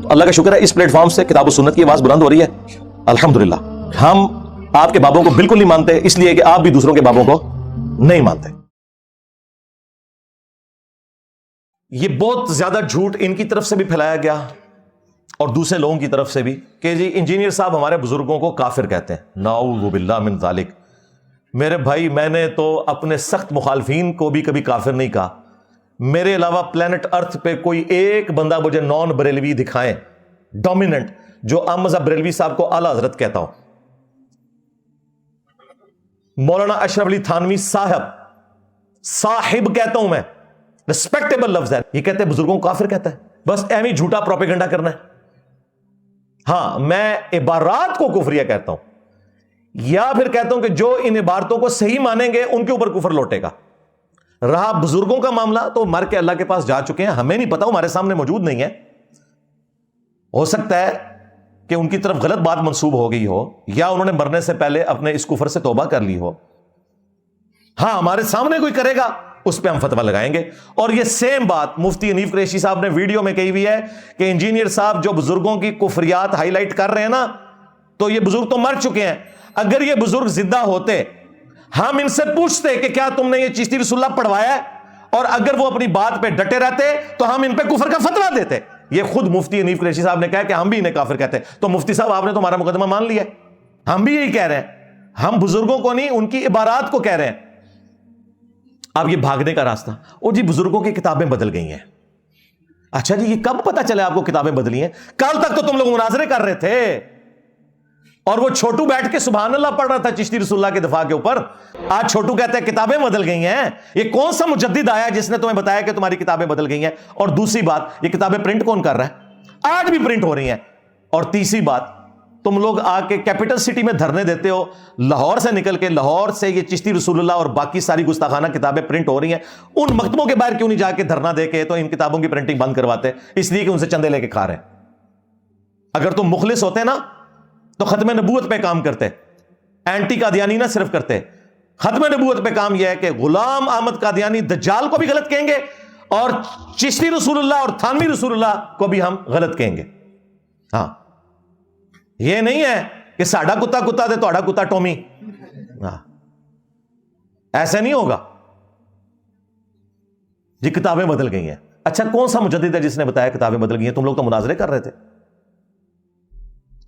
تو اللہ کا شکر ہے اس پلیٹ فارم سے کتاب و سنت کی آواز بلند ہو رہی ہے الحمدللہ. ہم آپ کے بابوں کو بالکل نہیں مانتے اس لیے کہ آپ بھی دوسروں کے بابوں کو نہیں مانتے. یہ بہت زیادہ جھوٹ ان کی طرف سے بھی پھیلایا گیا اور دوسرے لوگوں کی طرف سے بھی کہ جی انجینئر صاحب ہمارے بزرگوں کو کافر کہتے ہیں. نعوذ باللہ من ذالک. میرے بھائی میں نے تو اپنے سخت مخالفین کو بھی کبھی کافر نہیں کہا. میرے علاوہ پلانٹ ارتھ پہ کوئی ایک بندہ مجھے نان بریلوی دکھائیں ڈومیننٹ جو احمد بریلوی صاحب کو اعلی حضرت کہتا ہوں. مولانا اشرف علی تھانوی صاحب کہتا ہوں میں, ریسپیکٹیبل لفظ ہے. یہ کہتے ہیں بزرگوں کو کافر کہتا ہے. بس ایویں جھوٹا پروپیگنڈا کرنا ہے. ہاں میں عبارات کو کفریہ کہتا ہوں یا پھر کہتا ہوں کہ جو ان عبارتوں کو صحیح مانیں گے ان کے اوپر کفر لوٹے گا. رہا بزرگوں کا معاملہ تو مر کے اللہ کے پاس جا چکے ہیں, ہمیں نہیں پتا, ہمارے سامنے موجود نہیں ہے. ہو سکتا ہے کہ ان کی طرف غلط بات منسوب ہو گئی ہو یا انہوں نے مرنے سے پہلے اپنے اس کفر سے توبہ کر لی ہو. ہاں ہمارے سامنے کوئی کرے گا اس پہ ہم فتویٰ لگائیں گے. اور یہ سیم بات مفتی حنیف قریشی صاحب نے ویڈیو میں کہی ہوئی ہے کہ انجینئر صاحب جو بزرگوں کی کفریات ہائی لائٹ کر رہے ہیں نا, تو یہ بزرگ تو مر چکے ہیں. اگر یہ بزرگ زندہ ہوتے ہم ان سے پوچھتے کہ کیا تم نے یہ چشتی رسول اللہ پڑھوایا ہے, اور اگر وہ اپنی بات پہ ڈٹے رہتے تو ہم ان پہ کفر کا فتویٰ دیتے. یہ خود مفتی حنیف قریشی صاحب نے کہا کہ ہم بھی انہیں کافر کہتے ہیں. تو مفتی صاحب آپ نے تو ہمارا مقدمہ مان لیا ہے. ہم بھی یہی کہہ رہے ہیں, ہم بزرگوں کو نہیں ان کی عبارات کو کہہ رہے ہیں. اب یہ بھاگنے کا راستہ, او جی بزرگوں کی کتابیں بدل گئی ہیں. اچھا جی یہ کب پتا چلا آپ کو کتابیں بدلی ہیں؟ کل تک تو تم لوگ مناظرے کر رہے تھے اور وہ چھوٹو بیٹھ کے سبحان اللہ پڑھ رہا تھا چشتی رسول اللہ کے دفاع کے اوپر. آج چھوٹو کہتا ہے کتابیں بدل گئی ہیں. یہ کون سا مجدد آیا جس نے تمہیں بتایا کہ تمہاری کتابیں بدل گئی ہیں؟ اور دوسری بات, یہ کتابیں پرنٹ کون کر رہا ہے؟ آج بھی پرنٹ ہو رہی ہیں. اور تیسری بات, تم لوگ آ کے کیپٹل سٹی میں دھرنے دیتے ہو, لاہور سے نکل کے لاہور سے یہ چشتی رسول اللہ اور باقی ساری گستاخانہ کتابیں پرنٹ ہو رہی ہیں. ان مکتبوں کے باہر کیوں نہیں جا کے دھرنا دے کے تو ان کتابوں کی پرنٹنگ بند کرواتے؟ اس لیے کہ ان سے چندے لے کے کھا رہے ہیں. اگر تم مخلص ہوتے نا تو ختم نبوت پہ کام کرتے, اینٹی قادیانی نہ صرف کرتے. ختم نبوت پہ کام یہ ہے کہ غلام احمد قادیانی دجال کو بھی غلط کہیں گے اور چشتی رسول اللہ اور تھانوی رسول اللہ کو بھی ہم غلط کہیں گے. ہاں یہ نہیں ہے کہ ساڈا کتا کتا دے تہاڈا کتا ٹومی. ہاں ایسے نہیں ہوگا. جی کتابیں بدل گئی ہیں. اچھا کون سا مجدد ہے جس نے بتایا کتابیں بدل گئی ہیں؟ تم لوگ تو مناظرے کر رہے تھے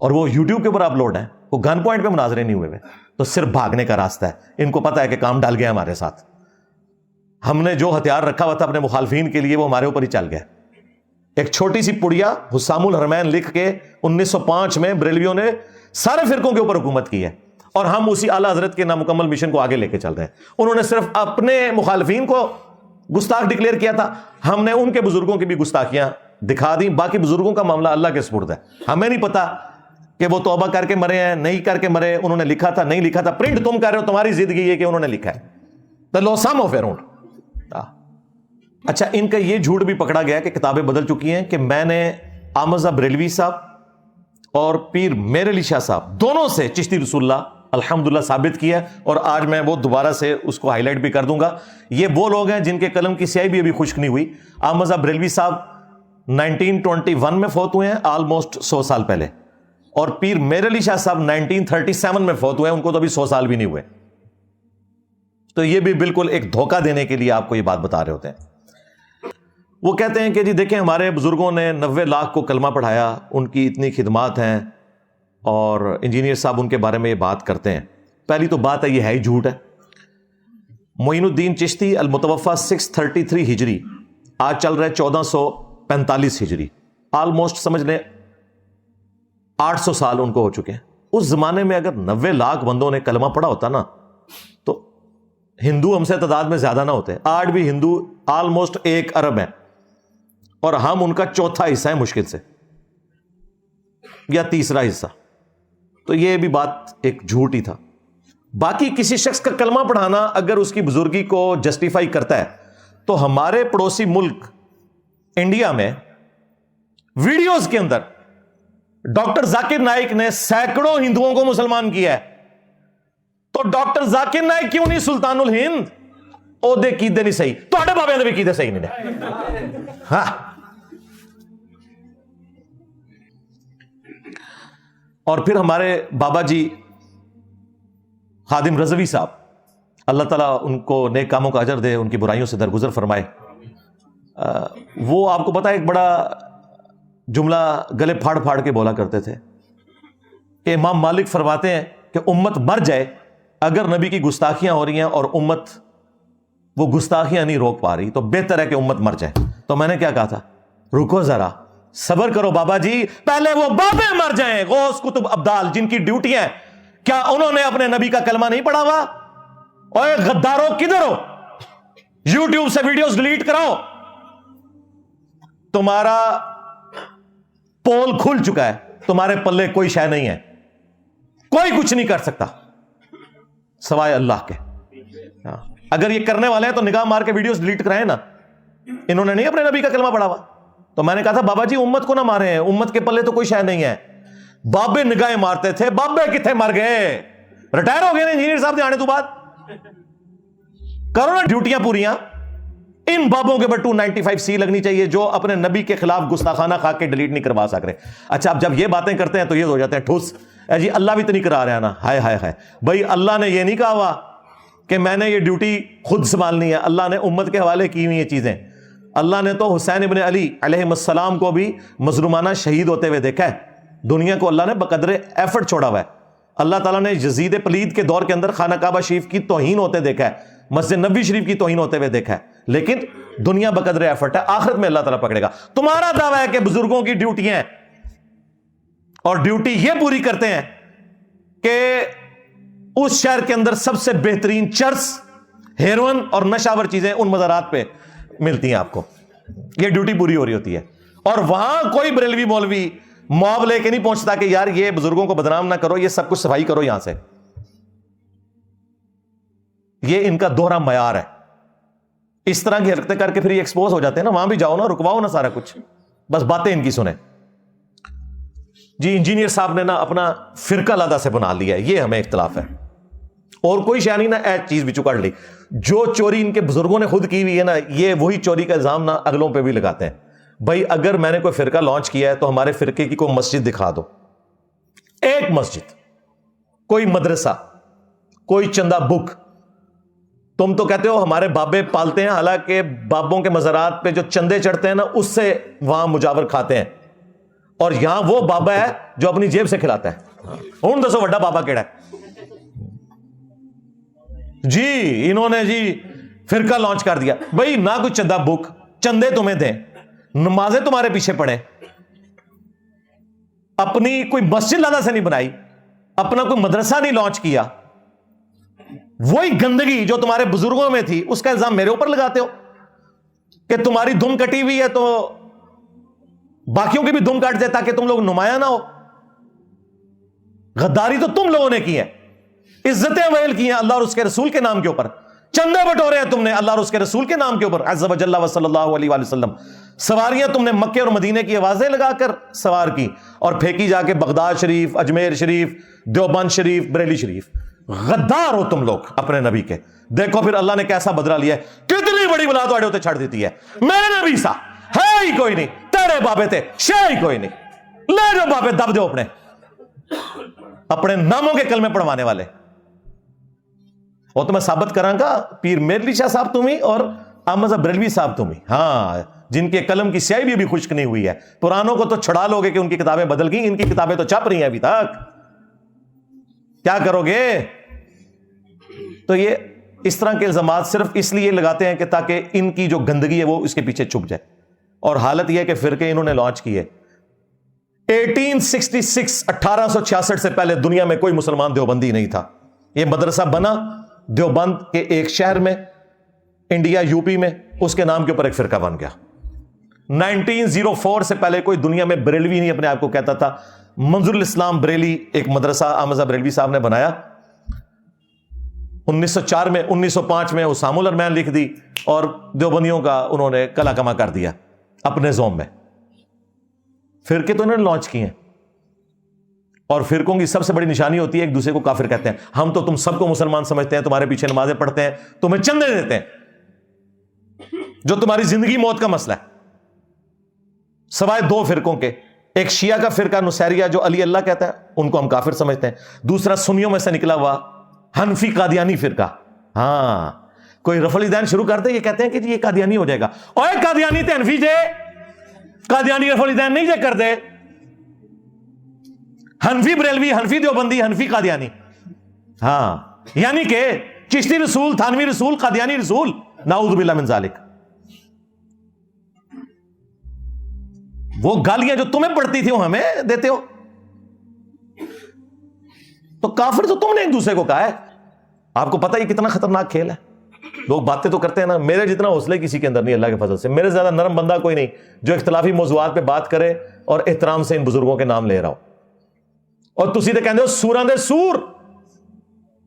اور وہ یوٹیوب کے اوپر اپلوڈ ہے. وہ گن پوائنٹ پہ مناظرے نہیں ہوئے. تو صرف بھاگنے کا راستہ ہے. ان کو پتا ہے کہ کام ڈال گیا ہمارے ساتھ. ہم نے جو ہتھیار رکھا ہوا تھا اپنے مخالفین کے لیے وہ ہمارے اوپر ہی چل گیا. ایک چھوٹی سی پڑیا حسام الحرمین لکھ کے 1905 میں بریلویوں نے سارے فرقوں کے اوپر حکومت کی ہے اور ہم اسی اعلیٰ حضرت کے نامکمل مشن کو آگے لے کے چل رہے ہیں. انہوں نے صرف اپنے مخالفین کو گستاخ ڈکلیئر کیا تھا, ہم نے ان کے بزرگوں کی بھی گستاخیاں دکھا دی. باقی بزرگوں کا معاملہ اللہ کے سپرد ہے. ہمیں نہیں پتا کہ وہ توبہ کر کے مرے ہیں نہیں کر کے مرے, انہوں نے لکھا تھا نہیں لکھا تھا. پرنٹ تم کر رہے ہو, تمہاری زندگی ہے کہ انہوں نے لکھا ہے. تو لو سم آف اراؤنڈ. اچھا ان کا یہ جھوٹ بھی پکڑا گیا کہ کتابیں بدل چکی ہیں کہ میں نے احمد بریلوی صاحب اور پیر میر علی شاہ صاحب دونوں سے چشتی رسول اللہ الحمدللہ ثابت کیا ہے. اور آج میں وہ دوبارہ سے اس کو ہائی لائٹ بھی کر دوں گا. یہ وہ لوگ ہیں جن کے قلم کی سیاہی بھی ابھی خشک نہیں ہوئی. احمد بریلوی صاحب 1921 میں فوت ہوئے ہیں, آلموسٹ 100 سال پہلے. اور پیر میر علی شاہ صاحب 1937 میں فوت ہوئے ہیں, ان کو تو ابھی 100 سال بھی نہیں ہوئے. تو یہ بھی بالکل ایک دھوکہ دینے کے لیے آپ کو یہ بات بتا رہے ہوتے ہیں. وہ کہتے ہیں کہ جی دیکھیں ہمارے بزرگوں نے 90 لاکھ کو کلمہ پڑھایا, ان کی اتنی خدمات ہیں اور انجینئر صاحب ان کے بارے میں یہ بات کرتے ہیں. پہلی تو بات ہے یہ ہے ہی جھوٹ ہے. معین الدین چشتی المتوفا 633 ہجری, آج چل رہے 1445 ہجری, آلموسٹ سمجھ لیں 800 سال ان کو ہو چکے ہیں. اس زمانے میں اگر 90 لاکھ بندوں نے کلمہ پڑھا ہوتا نا تو ہندو ہم سے تعداد میں زیادہ نہ ہوتے. آج بھی ہندو آلموسٹ 1 ارب ہیں اور ہم ان کا چوتھا حصہ ہے مشکل سے, یا تیسرا حصہ. تو یہ بھی بات ایک جھوٹ ہی تھا. باقی کسی شخص کا کلمہ پڑھانا اگر اس کی بزرگی کو جسٹیفائی کرتا ہے تو ہمارے پڑوسی ملک انڈیا میں ویڈیوز کے اندر ڈاکٹر ذاکر نائک نے سینکڑوں ہندوؤں کو مسلمان کیا ہے. تو ڈاکٹر ذاکر نائک کیوں نہیں سلطان الہند؟ او دے کیدے نہیں صحیح, تواڈے بابے دے بھی کیدے صحیح نہیں نے. ہاں اور پھر ہمارے بابا جی خادم رضوی صاحب، اللہ تعالیٰ ان کو نیک کاموں کا اجر دے، ان کی برائیوں سے درگزر فرمائے، وہ آپ کو پتا ہے ایک بڑا جملہ گلے پھاڑ پھاڑ کے بولا کرتے تھے کہ امام مالک فرماتے ہیں کہ امت مر جائے اگر نبی کی گستاخیاں ہو رہی ہیں اور امت وہ گستاخیاں نہیں روک پا رہی تو بہتر ہے کہ امت مر جائے. تو میں نے کیا کہا تھا، رکو ذرا، صبر کرو بابا جی، پہلے وہ بابے مر جائیں، غوث کتب ابدال جن کی ڈیوٹی ہے، کیا انہوں نے اپنے نبی کا کلمہ نہیں پڑھا ہوا؟ اوے غدارو کدھر ہو؟ یوٹیوب سے ویڈیوز ڈیلیٹ کراؤ، تمہارا پول کھل چکا ہے، تمہارے پلے کوئی شے نہیں ہے، کوئی کچھ نہیں کر سکتا سوائے اللہ کے. اگر یہ کرنے والے ہیں تو نگاہ مار کے ویڈیوز ڈیلیٹ کرائیں نا، انہوں نے نہیں اپنے نبی کا کلمہ پڑھا ہوا. تو میں نے کہا تھا بابا جی امت کو نہ مارے ہیں، امت کے پلے تو کوئی شے نہیں ہے. بابے نگاہیں مارتے تھے، بابے کتنے مر گئے، ریٹائر ہو گئے نا انجینئر صاحب نے آنے تو بعد. کرو نا ڈیوٹیاں پوریاں. ان بابوں کے اوپر 295C لگنی چاہیے جو اپنے نبی کے خلاف گستاخانہ خاک کے ڈیلیٹ نہیں کروا سک رہے. اچھا اب جب یہ باتیں کرتے ہیں تو یہ ہو جاتے ہیں ٹھوس، اے جی اللہ بھی تو نہیں کرا رہا نا، ہائے ہائے ہائے. بھائی اللہ نے یہ نہیں کہا ہوا کہ میں نے یہ ڈیوٹی خود سنبھالنی ہے، اللہ نے امت کے حوالے کی ہوئی یہ چیزیں. اللہ نے تو حسین ابن علی علیہ السلام کو بھی مظلومانہ شہید ہوتے ہوئے دیکھا ہے. دنیا کو اللہ نے بقدر ایفرٹ چھوڑا ہوا ہے. اللہ تعالیٰ نے یزید پلید کے دور کے اندر خانہ کعبہ شریف کی توہین ہوتے دیکھا ہے، مسجد نبوی شریف کی توہین ہوتے ہوئے دیکھا ہے، لیکن دنیا بقدر ایفرٹ ہے. آخرت میں اللہ تعالیٰ پکڑے گا. تمہارا دعویٰ ہے کہ بزرگوں کی ڈیوٹیاں ہیں اور ڈیوٹی یہ پوری کرتے ہیں کہ اس شہر کے اندر سب سے بہترین چرس، ہیروئن اور نشاور چیزیں ان مزارات پہ ملتی ہیں آپ کو. یہ ڈیوٹی پوری ہو رہی ہوتی ہے. اور وہاں کوئی بریلوی مولوی مواب لے کے نہیں پہنچتا کہ یار یہ بزرگوں کو بدنام نہ کرو، یہ سب کچھ صفائی کرو یہاں سے. یہ ان کا دوہرا معیار ہے. اس طرح کی حرکتیں کر کے پھر یہ ایکسپوز ہو جاتے ہیں نا. وہاں بھی جاؤ نا، رکواؤ نا سارا کچھ، بس باتیں ان کی سنیں. جی انجینئر صاحب نے نا اپنا فرقہ لادہ سے بنا لیا ہے، یہ ہمیں اختلاف ہے. اور کوئی شے نہیں نا ایک چیز بھی چکڑ لی. جو چوری ان کے بزرگوں نے خود کی ہوئی ہے نا، یہ وہی چوری کا الزام نا اگلوں پہ بھی لگاتے ہیں. بھائی اگر میں نے کوئی فرقہ لانچ کیا ہے تو ہمارے فرقے کی کوئی مسجد دکھا دو، ایک مسجد، کوئی مدرسہ، کوئی چندہ بک. تم تو کہتے ہو ہمارے بابے پالتے ہیں، حالانکہ بابوں کے مزارات پہ جو چندے چڑھتے ہیں نا اس سے وہاں مجاور کھاتے ہیں. اور یہاں وہ بابا ہے جو اپنی جیب سے کھلاتا ہے. ہوں دسو وڈا بابا کیڑا ہے جی؟ انہوں نے جی فرقہ لانچ کر دیا. بھائی نہ کوئی چندہ بک، چندے تمہیں دیں، نمازیں تمہارے پیچھے پڑھیں، اپنی کوئی مسجد لادا سے نہیں بنائی، اپنا کوئی مدرسہ نہیں لانچ کیا. وہی گندگی جو تمہارے بزرگوں میں تھی اس کا الزام میرے اوپر لگاتے ہو کہ تمہاری دم کٹی ہوئی ہے تو باقیوں کی بھی دم کاٹ دے تاکہ تم لوگ نمایاں نہ ہو. غداری تو تم لوگوں نے کی ہے، عزتیں ویل کی ہیں اللہ اور اس کے رسول کے نام کے اوپر، چندے بٹورے ہیں تم نے اللہ اور اس کے رسول کے نام کے اوپر عز و جل و صلی اللہ علیہ وآلہ وسلم. سواریاں تم نے مکے اور مدینے کی آوازیں لگا کر سوار کی اور پھینکی جا کے بغداد شریف، اجمیر شریف، دیوبند شریف، بریلی شریف. غدار ہو تم لوگ اپنے نبی کے. دیکھو پھر اللہ نے کیسا بدلہ لیا ہے. کتنی بڑی بلا تو ہوتے چھڑ دیتی ہے. میرے نبی سا ہے ہی کوئی نہیں، تیرے بابے تھے شے ہی کوئی نہیں، لے جو بابے دب دو اپنے ناموں کے کلمے پڑھوانے والے. اور تو میں ثابت کراں گا پیر میرلی شاہ صاحب تم ہی اور احمد بریلوی صاحب تم ہی، ہاں جن کے قلم کی سیاہی بھی ابھی خشک نہیں ہوئی ہے. پرانوں کو تو چھڑا لو گے کہ ان کی کتابیں بدل گئی، ان کی کتابیں تو چھپ رہی ہیں ابھی تک. کیا کرو گے؟ تو یہ اس طرح کے الزامات صرف اس لیے لگاتے ہیں کہ تاکہ ان کی جو گندگی ہے وہ اس کے پیچھے چھپ جائے. اور حالت یہ ہے کہ فرقے انہوں نے لانچ کیے 1866 1866 سے پہلے دنیا میں کوئی مسلمان دیوبندی نہیں تھا. یہ مدرسہ بنا دیوبند کے ایک شہر میں، انڈیا یو پی میں، اس کے نام کے اوپر ایک فرقہ بن گیا. 1904 سے پہلے کوئی دنیا میں بریلوی نہیں اپنے آپ کو کہتا تھا. منظور الاسلام بریلی ایک مدرسہ احمد بریلوی صاحب نے بنایا 1904 میں. 1905 میں اسام الارمین لکھ دی اور دیوبندیوں کا انہوں نے کلا کما کر دیا اپنے زوم میں. فرقے تو انہوں نے لانچ کیے ہیں اور فرقوں کی سب سے بڑی نشانی ہوتی ہے ایک دوسرے کو کافر کہتے ہیں. ہم تو تم سب کو مسلمان سمجھتے ہیں، تمہارے پیچھے نمازیں پڑھتے ہیں، تمہیں چندے دیتے ہیں جو تمہاری زندگی موت کا مسئلہ ہے، سوائے دو فرقوں کے ایک شیعہ کا فرقہ نصیریہ جو علی اللہ کہتا ہے، ان کو ہم کافر سمجھتے ہیں. دوسرا سنیوں میں سے نکلا ہوا حنفی قادیانی فرقہ. ہاں کوئی رفع الدین شروع کرتے، یہ کہتے ہیں کہ جی یہ قادیانی ہو جائے گا. اوے قادیانی تے حنفی جے، قادیانی رفع الدین نہیں جے کر دے. حنفی بریلوی، حنفی دیوبندی، حنفی قادیانی. ہاں یعنی کہ چشتی رسول، تھانوی رسول، قادیانی رسول، نعوذ باللہ من ذالک. وہ گالیاں جو تمہیں پڑتی تھی وہ ہمیں دیتے ہو. تو کافر تو تم نے ایک دوسرے کو کہا ہے. آپ کو پتہ یہ کتنا خطرناک کھیل ہے. لوگ باتیں تو کرتے ہیں نا، میرے جتنا حوصلے کسی کے اندر نہیں اللہ کے فضل سے. میرے زیادہ نرم بندہ کوئی نہیں جو اختلافی موضوعات پہ بات کرے اور احترام سے ان بزرگوں کے نام لے رہا ہو. اور تسی تو کہندے ہو سوراں دے سور.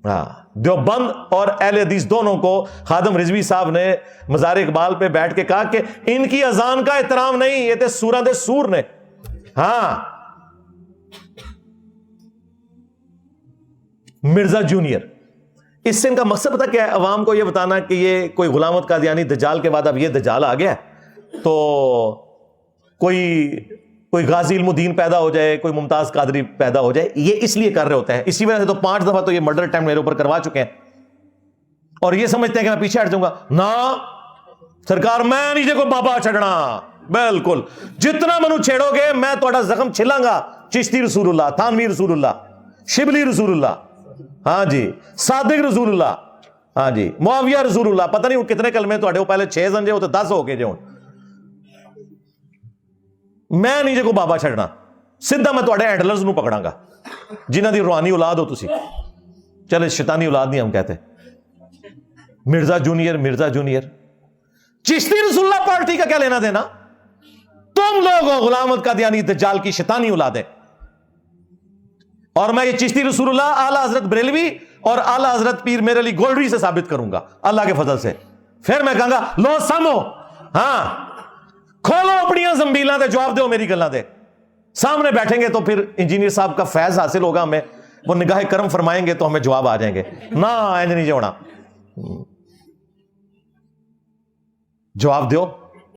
ہاں دیوبند اور اہل حدیث دونوں کو خادم رضوی صاحب نے مزار اقبال پہ بیٹھ کے کہا کہ ان کی اذان کا احترام نہیں، یہ تے سوراں دے سور نے. ہاں مرزا جونیئر، اس سے ان کا مقصد پتہ کیا ہے؟ عوام کو یہ بتانا کہ یہ کوئی غلام احمد قادیانی دجال کے بعد اب یہ دجال آ گیا ہے تو کوئی غازی علم الدین پیدا ہو جائے، کوئی ممتاز قادری پیدا ہو جائے. یہ اس لیے کر رہے ہوتے ہیں. اسی وجہ سے تو 5 دفعہ تو یہ مرڈر اٹیمپٹ میرے اوپر کروا چکے ہیں اور یہ سمجھتے ہیں کہ میں پیچھے ہٹ جاؤں گا. نہ سرکار، میں نہیں جے کو بابا چھڑنا. بالکل جتنا منو چھیڑو گے میں تھوڑا زخم چھلاں گا. چشتی رسول اللہ، تھانوی رسول اللہ، شبلی رسول اللہ، ہاں جی صادق رسول اللہ، ہاں جی معاویہ رسول اللہ. پتہ نہیں وہ کتنے کلمے تھوڑے وہ پہلے 6 سمجھے ہوتے 10 ہو گئے جو. میں نہیں جے کو بابا چھڑنا. سیدھا میں تھوڑے ہینڈلرز نو پکڑاں گا جنہاں دی روحانی اولاد ہو تسی. چلے شیطانی اولاد نہیں ہم کہتے. مرزا جونیئر، مرزا جونیئر، چشتی رسول اللہ پارٹی کا کیا لینا دینا؟ تم لوگ ہو غلام احمد قادیانی دجال کی شیطانی اولادیں. اور میں یہ چشتی رسول اللہ اعلی حضرت بریلوی اور اعلی حضرت پیر میرے علی گولڈری سے ثابت کروں گا اللہ کے فضل سے. پھر میں کہوں گا لو سامو، ہاں کھولو اپنی زنبیلاں دے، جواب دو میری گلاں دے. سامنے بیٹھیں گے تو پھر انجینئر صاحب کا فیض حاصل ہوگا ہمیں. وہ نگاہ کرم فرمائیں گے تو ہمیں جواب آ جائیں گے. نہ اینج نہیں ہونا. جواب دیو.